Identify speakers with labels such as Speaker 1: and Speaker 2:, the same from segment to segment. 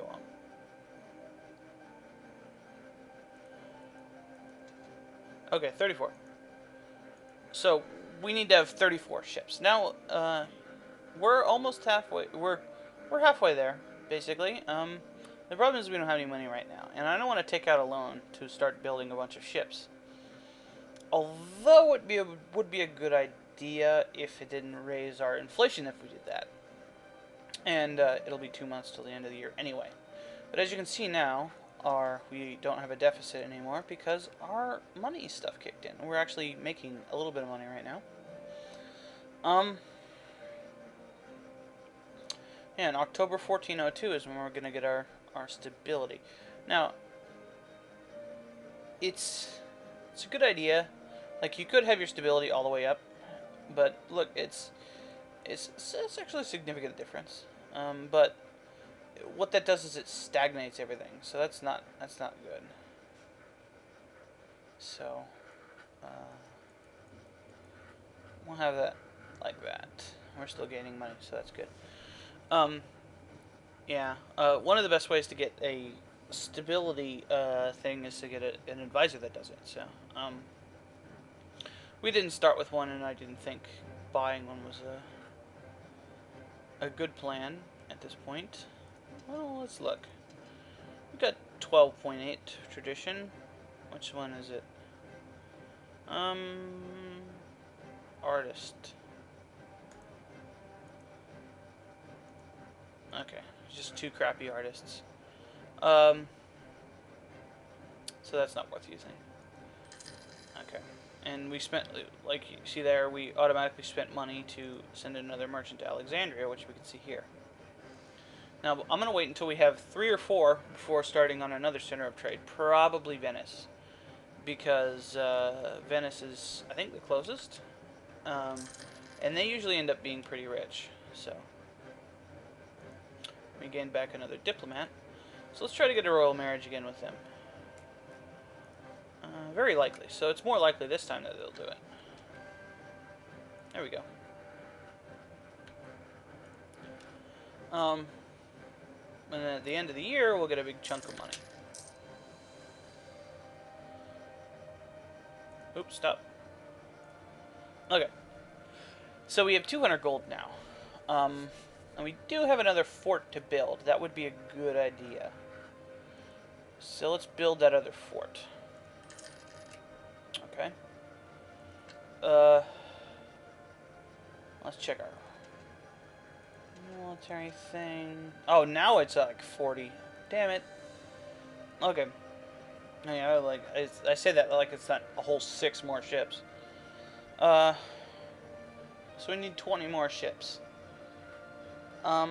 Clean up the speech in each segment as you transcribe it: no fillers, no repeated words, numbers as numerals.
Speaker 1: long. Okay, 34. So we need to have 34 ships. Now, we're almost halfway. We're halfway there, basically. The problem is we don't have any money right now, and I don't want to take out a loan to start building a bunch of ships. Although would be a good idea if it didn't raise our inflation if we did that. And it'll be 2 months till the end of the year anyway. But as you can see now, we don't have a deficit anymore because our money stuff kicked in. We're actually making a little bit of money right now. And October 1402 is when we're going to get our stability. Now, it's a good idea. Like, you could have your stability all the way up, but look, it's actually a significant difference. But what that does is it stagnates everything, so that's not good. So we'll have that like that. We're still gaining money, so that's good. Yeah. One of the best ways to get a stability thing is to get an advisor that does it. So we didn't start with one, and I didn't think buying one was a good plan at this point. Well, let's look. We got 12.8 tradition. Which one is it? Artist. Okay, just 2 crappy artists. So that's not worth using. Okay, and we spent, like you see there, we automatically spent money to send another merchant to Alexandria, which we can see here. Now, I'm going to wait until we have 3 or 4 before starting on another center of trade, probably Venice, because Venice is, I think, the closest, and they usually end up being pretty rich, so we gain back another diplomat. So let's try to get a royal marriage again with them. Very likely, so it's more likely this time that they'll do it. There we go. And then at the end of the year, we'll get a big chunk of money. Oops, stop. Okay. So we have 200 gold now. And we do have another fort to build. That would be a good idea. So let's build that other fort. Okay. Let's check our military thing. Oh, now it's like 40. Damn it. Okay. Yeah, like I say that like it's not a whole 6 more ships. So we need 20 more ships. How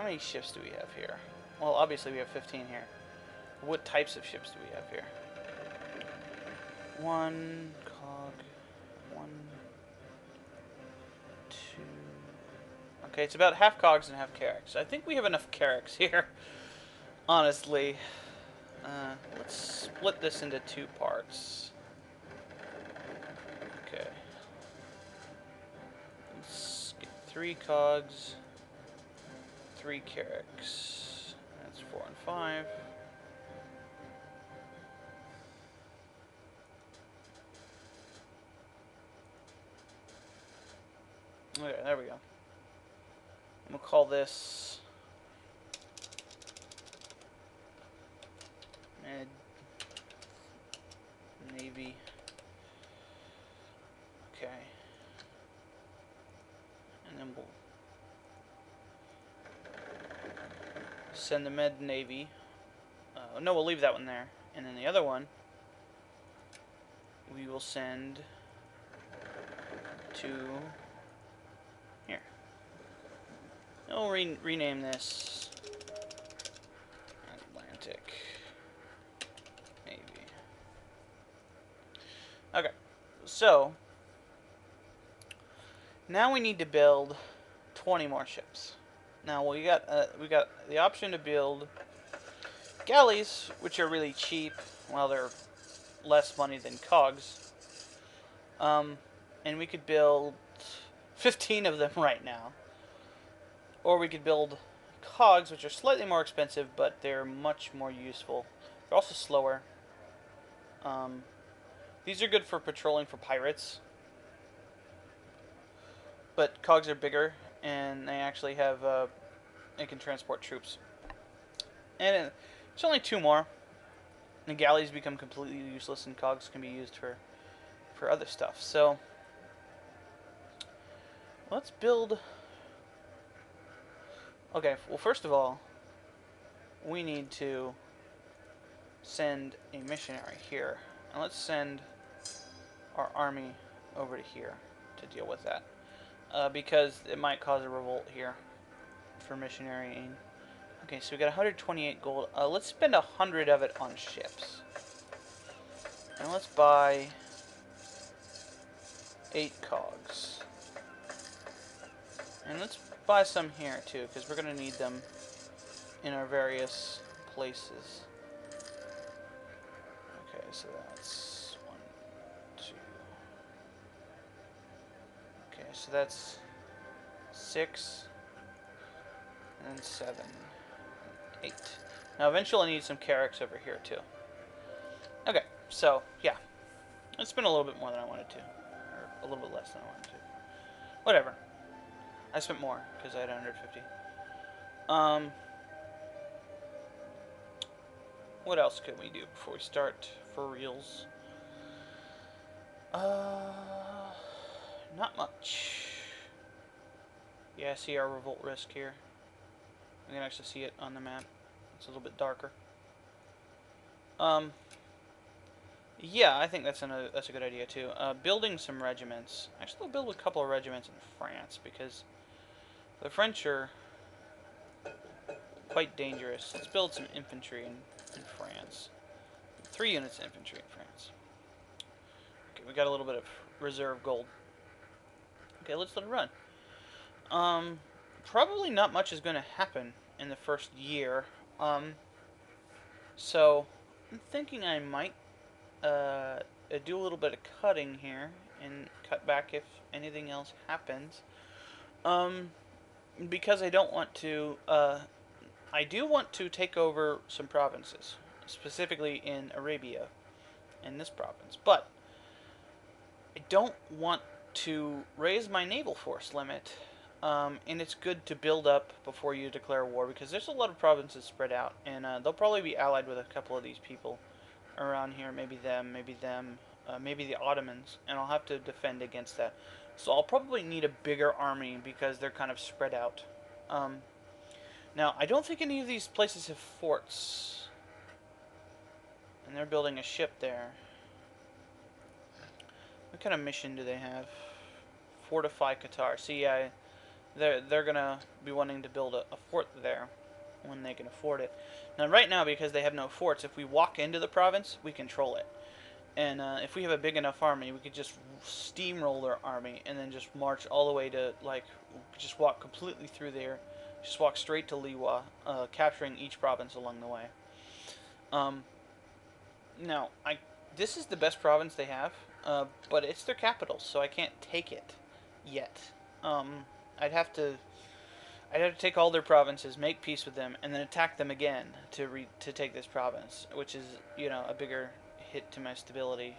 Speaker 1: many ships do we have here? Well, obviously we have 15 here. What types of ships do we have here? 1 cog, 1, 2. Okay, it's about half cogs and half carracks. I think we have enough carracks here, honestly. Let's split this into 2 parts. Okay. Let's get 3 cogs, 3 carracks. That's 4 and 5. Okay, there we go. We'll call this Med Navy. Okay. And then we'll send the Med Navy. No, we'll leave that one there. And then the other one we will send to here. And we'll rename this Atlantic Navy. Okay, so now we need to build 20 more ships. Now we got the option to build galleys, which are really cheap. Well, they're less money than cogs. And we could build 15 of them right now. Or we could build cogs, which are slightly more expensive, but they're much more useful. They're also slower. Um, these are good for patrolling for pirates, but cogs are bigger, and they actually have they can transport troops. And it's only 2 more. The galleys become completely useless, and cogs can be used for other stuff. So let's build. Okay, well, first of all, we need to send a missionary here. And let's send our army over to here to deal with that. Because it might cause a revolt here for missionary aid. Okay, so we got 128 gold. Let's spend 100 of it on ships. And let's buy 8 cogs. And let's buy some here too, because we're going to need them in our various places. Okay, so that's 1, 2. Okay, so that's 6, and 7, 8. Now eventually I need some carracks over here too. Okay, so yeah, I spent a little bit more than I wanted to, or a little bit less than I wanted to. Whatever. I spent more because I had 150. What else could we do before we start for reals? Not much. Yeah, see our revolt risk here. We can actually see it on the map. It's a little bit darker. Yeah, I think that's a good idea too. Building some regiments. Actually, we'll build a couple of regiments in France because the French are quite dangerous. Let's build some infantry in France. 3 units of infantry in France. Okay, we got a little bit of reserve gold. Okay, let's let it run. Probably not much is going to happen in the first year. So I'm thinking I might do a little bit of cutting here and cut back if anything else happens. Because I don't want to. I do want to take over some provinces, specifically in Arabia, in this province, but I don't want to raise my naval force limit. And it's good to build up before you declare war because there's a lot of provinces spread out, and they'll probably be allied with a couple of these people around here. Maybe them, maybe the Ottomans, and I'll have to defend against that. So I'll probably need a bigger army because they're kind of spread out. Now, I don't think any of these places have forts. And they're building a ship there. What kind of mission do they have? Fortify Qatar. See, yeah, they're gonna be wanting to build a fort there when they can afford it. Now, right now, because they have no forts, if we walk into the province, we control it. And if we have a big enough army, we could just steamroll their army and then just march all the way to, like, just walk completely through there. Just walk straight to Liwa, capturing each province along the way. Now, this is the best province they have, but it's their capital, so I can't take it yet. I'd have to take all their provinces, make peace with them, and then attack them again to take this province, which is, you know, a bigger hit to my stability.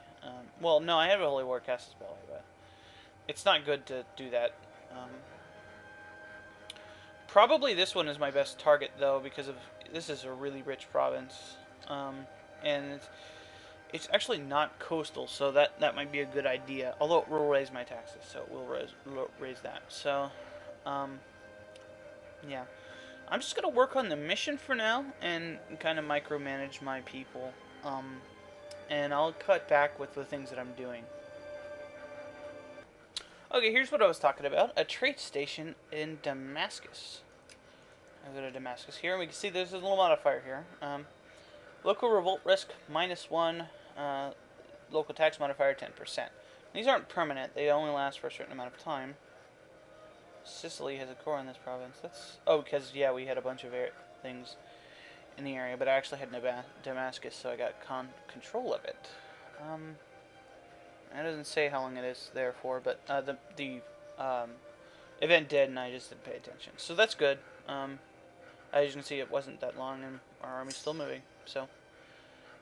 Speaker 1: Well, no, I have a Holy War Casus Belli, but it's not good to do that. Probably this one is my best target, though, because this is a really rich province, and it's actually not coastal, so that might be a good idea. Although it will raise my taxes, so we'll raise that. So, yeah, I'm just gonna work on the mission for now and kind of micromanage my people, and I'll cut back with the things that I'm doing. Okay, here's what I was talking about: a trade station in Damascus. I'll go to Damascus here, and we can see there's a little modifier here. Local revolt risk -1, local tax modifier 10%. These aren't permanent; they only last for a certain amount of time. Sicily has a core in this province. Because yeah, we had a bunch of things in the area, but I actually had Damascus, so I got control of it. It doesn't say how long it is there for, but the event did, and I just didn't pay attention. So that's good. As you can see, it wasn't that long, and our army's still moving. So,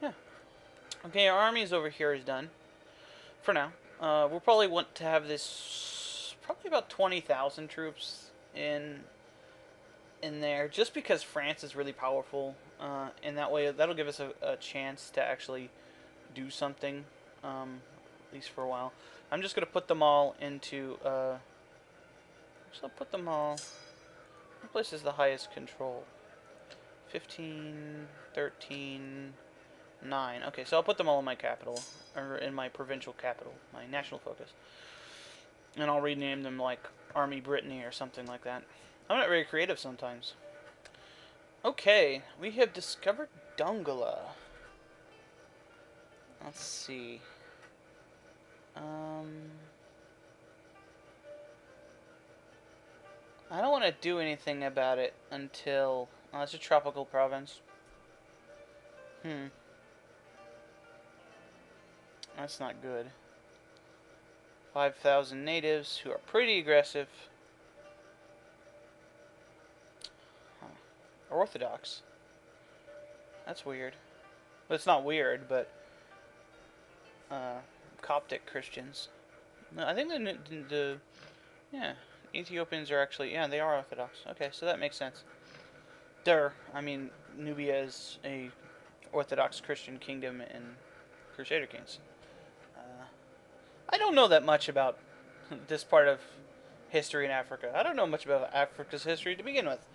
Speaker 1: yeah. Okay, our army is over here is done for now. We'll probably want to have this probably about 20,000 troops in there, just because France is really powerful, and that way that'll give us a chance to actually do something, at least for a while. I'm just gonna put them all into. I'll put them all. What place is the highest control? 15, 13, 9. Okay, so I'll put them all in my capital, or in my provincial capital, my national focus. And I'll rename them like Army Brittany or something like that. I'm not very creative sometimes. Okay, we have discovered Dongola. Let's see. I don't want to do anything about it until... Oh, it's a tropical province. That's not good. 5,000 natives who are pretty aggressive. Orthodox. That's weird. Well, it's not weird, but... Coptic Christians. No, I think the yeah, Ethiopians are actually, yeah, they are Orthodox. Okay, so that makes sense. I mean, Nubia is a Orthodox Christian kingdom in Crusader Kings. I don't know that much about this part of history in Africa. I don't know much about Africa's history to begin with.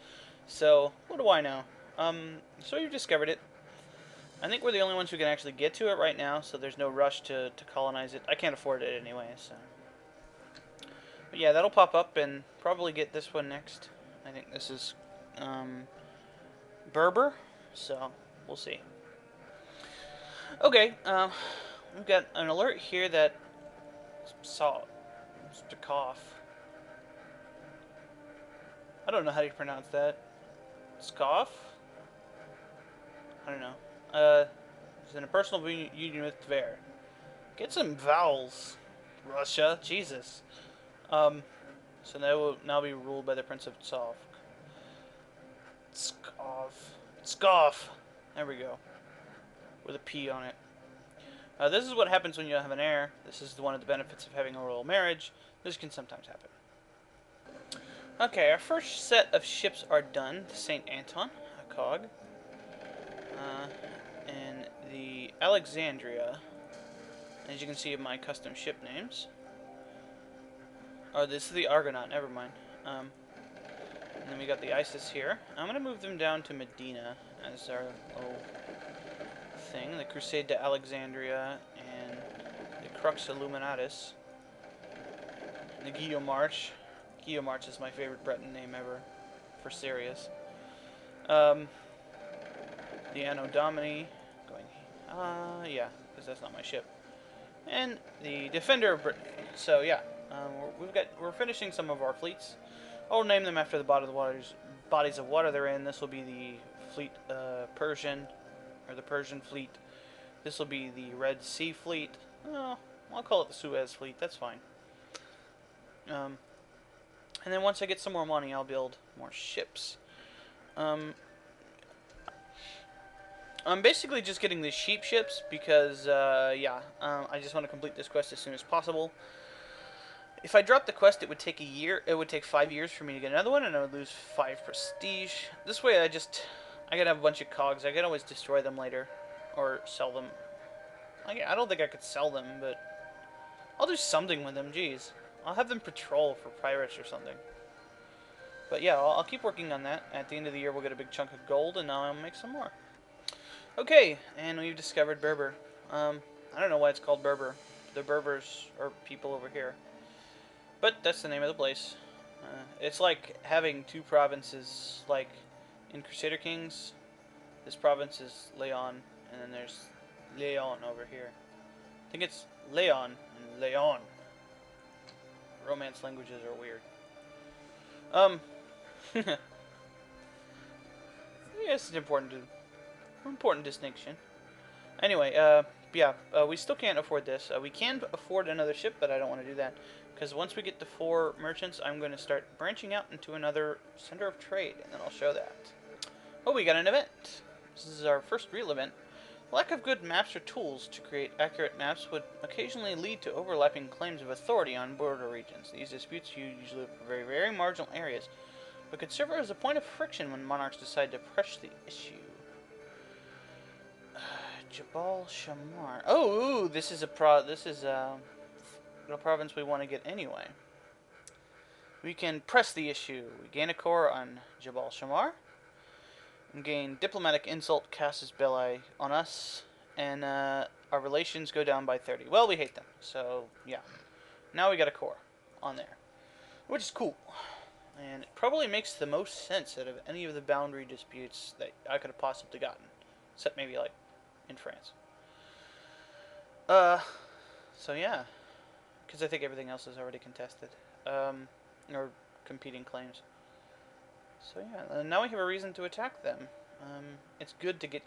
Speaker 1: So, what do I know? So we've discovered it. I think we're the only ones who can actually get to it right now, so there's no rush to colonize it. I can't afford it anyway, so... But yeah, that'll pop up, and probably get this one next. I think this is, Berber, so we'll see. Okay, we've got an alert here that... Stakov. I don't know how you pronounce that. Scoff? I don't know. Is in a personal union with Tver. Get some vowels, Russia. Jesus. So they will now be ruled by the Prince of Tsov. Skov. There we go. With a P on it. This is what happens when you have an heir. This is one of the benefits of having a royal marriage. This can sometimes happen. Okay, our first set of ships are done. The St. Anton, a cog. And the Alexandria, as you can see in my custom ship names. Oh, this is the Argonaut, never mind. And then we got the Isis here. I'm going to move them down to Medina as our little thing. The Crusade to Alexandria and the Crux Illuminatus. The Guillaume March. Guillaume March is my favorite Breton name ever, for serious. The Anno Domini, yeah, because that's not my ship. And the Defender of Britain. So yeah, we're finishing some of our fleets. I'll name them after the bodies of water they're in. This will be the fleet Persian, or the Persian fleet. This will be the Red Sea fleet. I'll call it the Suez fleet. That's fine. And then once I get some more money, I'll build more ships. I'm basically just getting these sheep ships because, I just want to complete this quest as soon as possible. If I dropped the quest, it would take a year. It would take 5 years for me to get another one, and I would lose 5 prestige. This way, I could have a bunch of cogs. I could always destroy them later, or sell them. I don't think I could sell them, but I'll do something with them. Jeez, I'll have them patrol for pirates or something. But yeah, I'll keep working on that. At the end of the year, we'll get a big chunk of gold, and now I'll make some more. Okay, and we've discovered Berber. I don't know why it's called Berber. The Berbers are people over here. But that's the name of the place. It's like having two provinces, like in Crusader Kings. This province is Leon, and then there's Leon over here. I think it's Leon and Leon. Romance languages are weird. Yes, it's important distinction. Anyway, we still can't afford this. We can afford another ship, but I don't want to do that. Because once we get to 4 merchants, I'm going to start branching out into another center of trade, and then I'll show that. Oh, we got an event. This is our first real event. Lack of good maps or tools to create accurate maps would occasionally lead to overlapping claims of authority on border regions. These disputes usually over very, very marginal areas, but could serve as a point of friction when monarchs decide to press the issue. Jabal Shamar. Oh, ooh, this is a province we want to get anyway. We can press the issue. We gain a core on Jabal Shamar, and gain diplomatic insult casus belli on us, and our relations go down by 30. Well, we hate them, so yeah. Now we got a core on there, which is cool. And it probably makes the most sense out of any of the boundary disputes that I could have possibly gotten. Except maybe, like, in France. So yeah. Because I think everything else is already contested. Or competing claims. So yeah, now we have a reason to attack them. It's good to get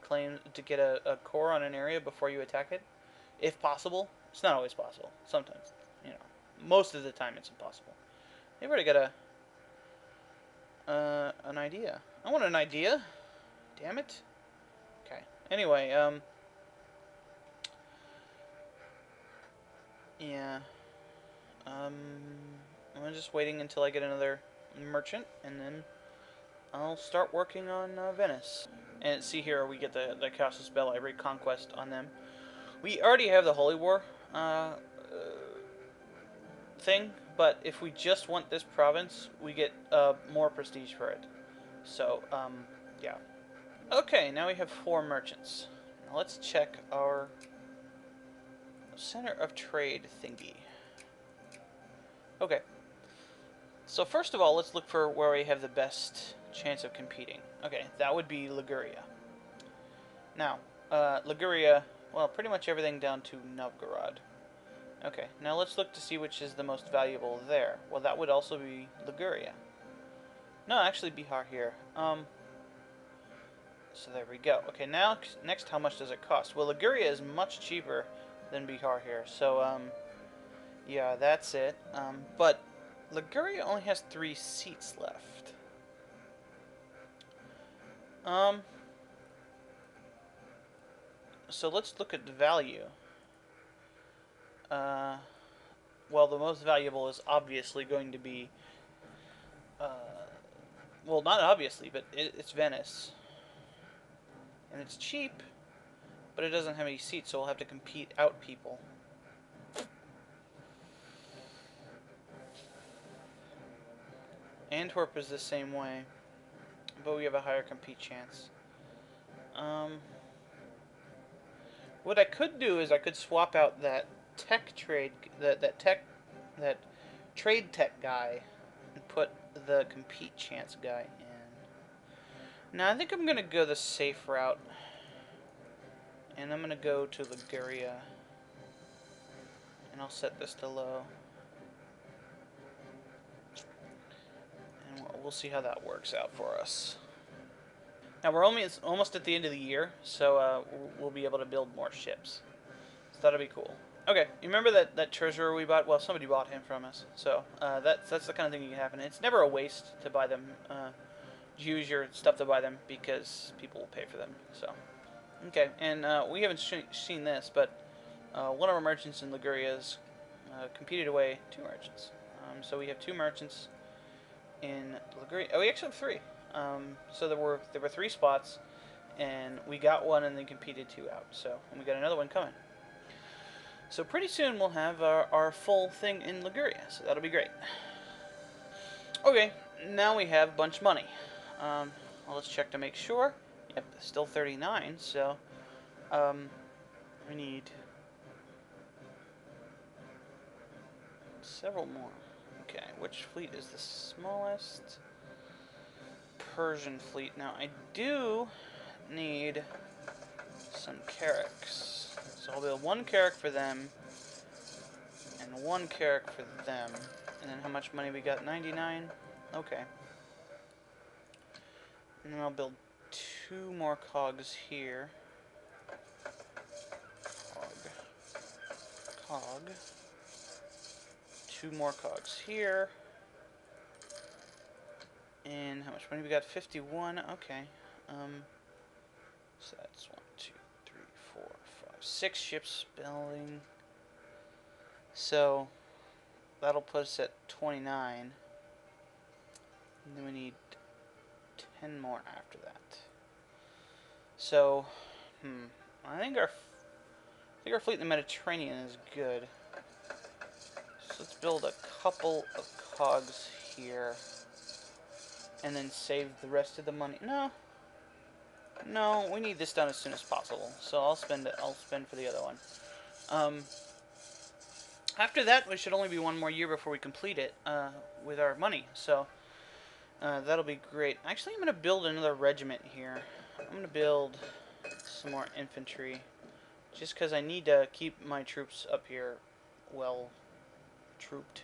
Speaker 1: a core on an area before you attack it. If possible. It's not always possible. Sometimes. Most of the time it's impossible. They've already got an idea. I want an idea. Damn it. Okay. Anyway, yeah. I'm just waiting until I get another merchant, and then I'll start working on Venice. And see here, we get the Casus Belli reconquest on them. We already have the Holy War thing, but if we just want this province, we get more prestige for it. So, yeah. Okay, now we have 4 merchants. Now let's check our center of trade thingy. Okay. So first of all, let's look for where we have the best chance of competing. Okay, that would be Liguria. Now, Liguria, well, pretty much everything down to Novgorod. Okay, now let's look to see which is the most valuable there. Well, that would also be Liguria. No, actually Bihar here. So there we go. Okay, now, next, how much does it cost? Well, Liguria is much cheaper than Bihar here. So, yeah, that's it. But Liguria only has 3 seats left. So let's look at the value. Well, the most valuable is obviously going to be, well, not obviously, but it's Venice. And it's cheap, but it doesn't have any seats, so we'll have to compete out people. Antwerp is the same way, but we have a higher compete chance. What I could do is I could swap out that tech trade, that trade tech guy, and put the compete chance guy in. Now I think I'm gonna go the safe route, and I'm gonna go to Liguria, and I'll set this to low, and we'll see how that works out for us. Now we're almost at the end of the year, so we'll be able to build more ships. So that'll be cool. Okay, you remember that treasurer we bought? Well, somebody bought him from us. So that's the kind of thing that can happen. It's never a waste to buy them. Use your stuff to buy them because people will pay for them. So, okay, and we haven't seen this, but one of our merchants in Liguria has competed away 2 merchants. So we have 2 merchants in Liguria. Oh, we actually have 3. So there were 3 spots, and we got 1 and then competed 2 out. So, and we got another one coming. So pretty soon we'll have our full thing in Liguria. So that'll be great. Okay, now we have a bunch of money. Well, let's check to make sure. Yep, still 39. So we need several more. Okay, which fleet is the smallest? Persian fleet. Now I do need some carracks, so I'll build 1 carrack for them and 1 carrack for them. And then how much money we got? 99. Okay. And then I'll build 2 more cogs here. Cog. 2 more cogs here. And how much money we got? 51. Okay. So that's 1, 2, 3, 4, 5, 6 ships building. So that'll put us at 29. And then we need 10 more after that. So, I think our fleet in the Mediterranean is good. So let's build a couple of cogs here, and then save the rest of the money. No, we need this done as soon as possible. So I'll spend it. I'll spend for the other one. After that, we should only be one more year before we complete it with our money. So that'll be great. Actually, I'm gonna build another regiment here. I'm gonna build some more infantry, just because I need to keep my troops up here well trooped.